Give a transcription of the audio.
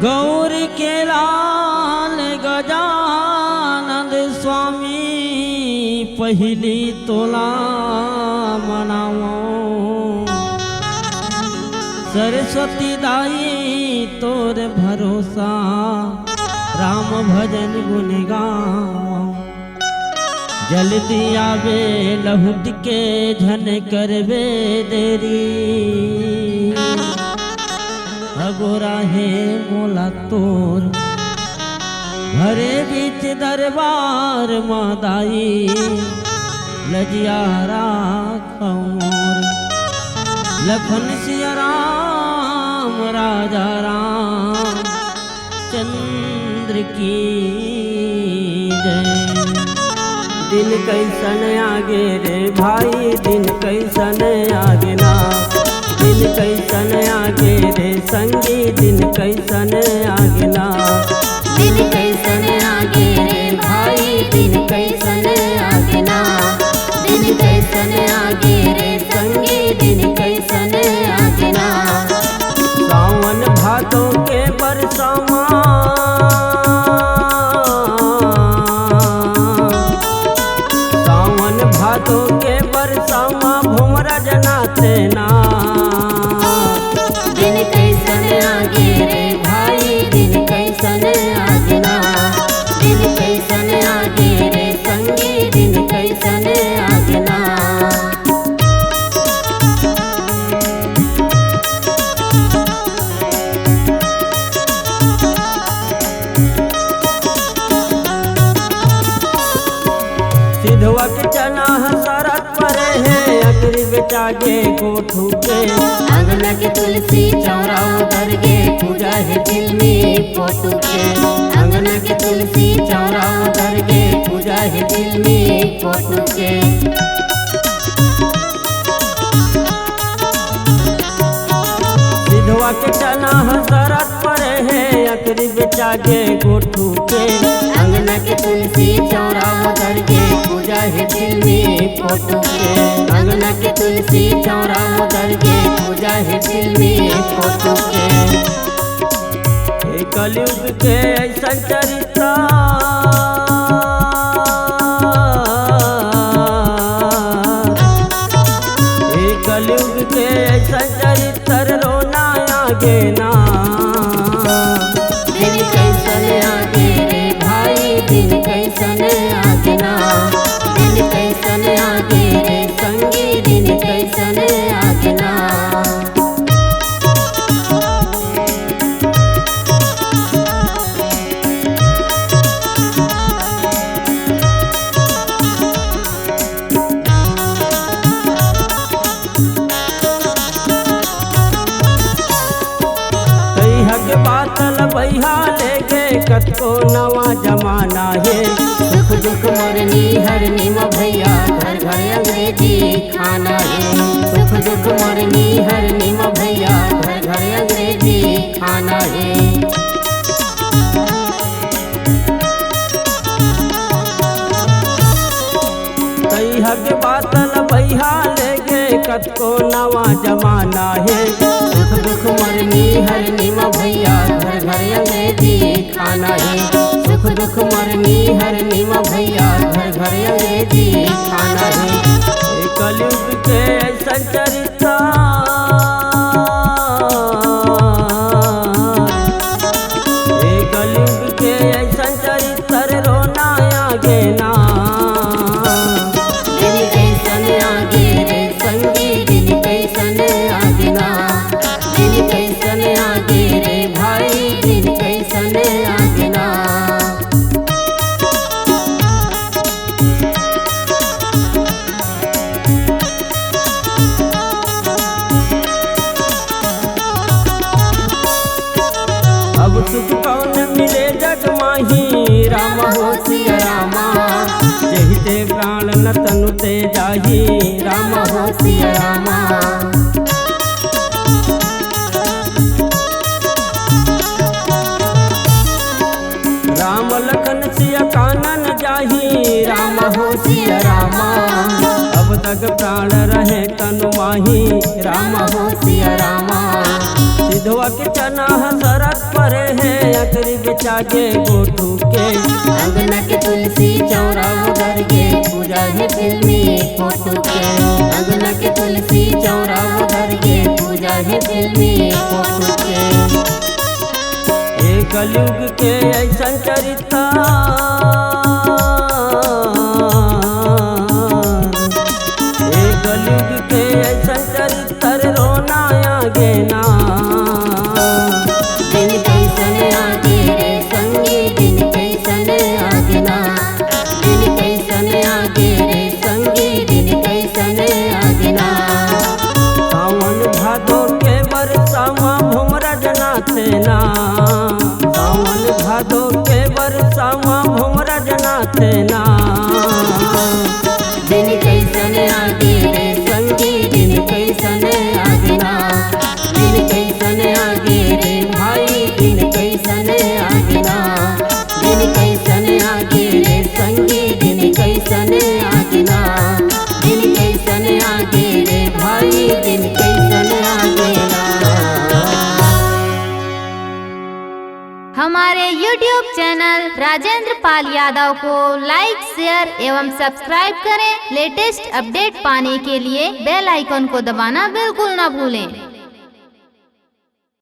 गौर के लाल गजानंद स्वामी पहली तोला मनावो। सरस्वती दाई तोर भरोसा राम भजन गुण गाओ। जल्दी आवे लहुट के झन करवे देरी। अगोरा है मोला तोर भरे बीच दरबार मादाई। लजिया राखो मोर लखन सिया राम राजा राम चंद्र की जय। दिन कैसन आगे रे भाई दिन कैसन आगे ना। दिन कैसन आगे रे संगी दिन कैसन आगे ना। दिन कैसन आगे रे भाई दिन कैसन आगे ना। दिन कैसन आगे रे संगी दिन कैसन आगे ना। सावन भादों के बरसामा सावन भादों के बरसामा भुमरा जनाते ना। दिन कैसन आगे रे भाई दिन कैसन आगे ना। दिन कैसन आगे रे संगी दिन कैसन आगे ना। सिधवा के चना हसरत परे है अकरी बेचागे कोठू के। अंगना के तुलसी चौरा उधर गे पूजा है फिल्मी फोटो के। अंगना के तुलसी चौरा उधर गे पूजा है फिल्मी फोटो के। सिधवा के चना हसरत परे है अकरी बेचागे कोठू के। अंगना के तुलसी चौरा उधर गे पूजा है फिल्मी फोटो के। अंगना के तुलसी चौरा उधर गे पूजा है फिल्मी फोटो के। कलयुग के ऐसा चरित्र कलयुग के ऐसा चरित्र रोना आगे ना। दिन कैसन आगे रे भाई दिन कैसन आगे ना। दिन कैसन आगे रे संगी दिन कैसन आगे ना। के बातल बहिया लेके कतको नवा जमाना है। सुख दुख मरनी हरनी म भैया घर घर अंग्रेजी खाना है। सुख दुख मरनी हरनी म भैया घर घर अंग्रेजी खाना है। तैहा के बातल बहिया लेके कतको नवा जमाना है। सुख दुख मरनी हरनी म भैया घर घर अंग्रेजी खाना है। सुख दुख मरनी हरनी म भैया घर घर अंग्रेजी खाना है। कलयुग के ऐसा चरित्र कलयुग के ऐसा चरित्र रोना आगे ना। दिन कैसन आगे रे संगी दिन कैसन आगे ना। दिन कैसन आगे रे भाई दिन कैसन आगे ना। अब सुख कौन मिले जग माही राम हो सिया रामा। जहि ते प्राण न तनु ते जाही राम हो सिया रामा। राम लखन सिया कानन जाही राम हो सिया रामा। अब तक प्राण रहे तनु माही राम हो सिया रामा। गेहुआ के चना हसरत परे है अकरी बेचा गे गोटू के। अंगना के तुलसी चौरा उधर के पूजा है फिल्मी फोटो के। अंगना के तुलसी चौरा उधर के पूजा है फिल्मी फोटो के। एक कलयुग के ऐसा चरित्र कलयुग के ऐसा चरित्र रोना आगे ना। दिन कैसन आगे रे संगी दिन कैसन आगे ना। दिन कैसन आगे रे संगी दिन कैसन आगे ना। सावन भादो के बरसामा भुमरा जनाते ना। सावन भादो के बरसामा भुमरा जनाते ना। दिन कैसन आगे रे संगी दिन कैसन आगे ना। दिन कैसन आगे रे भाई दिन कैसन आगे ना। दिन कैसन आगे रे संगी दिन कैसन आगे ना। दिन कैसन आगे रे भाई दिन कैसन आगे ना। हमारे YouTube चैनल राजेंद्र पाल यादव को लाइक शेयर एवं सब्सक्राइब करें। लेटेस्ट अपडेट पाने के लिए बेल आइकन को दबाना बिल्कुल न भूलें।